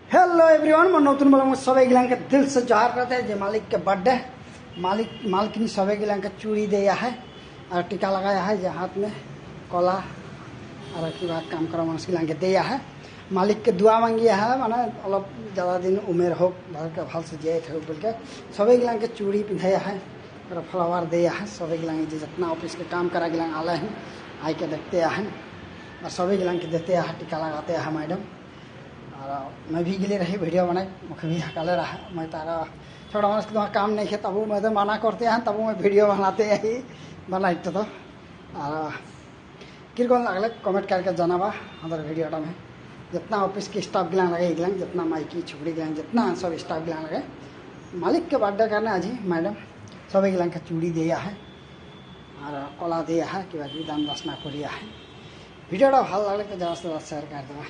Hello everyone मैं नतून बोला सबै गिलांग के दिल से जोहार करते हैं। जे मालिक के बर्थडे मालिकिनी सबै गिलांग के चूड़ी दिया है और टीका लगाया है। जे हाथ में कला और काम करा मानस गिलांग के दिया है। मालिक के दुआ मांगिया है माने अलग ज़्यादा दिन उमेर हो घर के भल से जिये थे बोल के सबै गिलांग के चूड़ी पिंधाया है और फ्लावर दिया है। सबै गिलांग जितना ऑफिस के काम करा गिलांग आले हैं आई के देखते हैं और सबै गिलांग के देते हैं टीका लगाते हैं मैडम। और मैं भी गिले रही वीडियो बनाई मुझे भी हकाले रहा मैं तारा छोटा मानस के काम नहीं है तब मैं तो मना करते हैं तब मैं वीडियो बनाते हैं ही बनाई तो और किरकन लगल कमेंट करके जनाबा हमारे वीडियो में जितना ऑफिस के स्टाफ गिलांग लगे गिलांग जितना माइकी छुपड़ी गिलांग जितना सब स्टाफ गिलांग लगे मालिक के बर्थडे करने आज मैडम सभी गिलांग के चूड़ी दिया है और कला दिया है कि दान दसना करिया है। वीडियो भल लगे तो ज़्यादा से ज़्यादा शेयर कर देवा।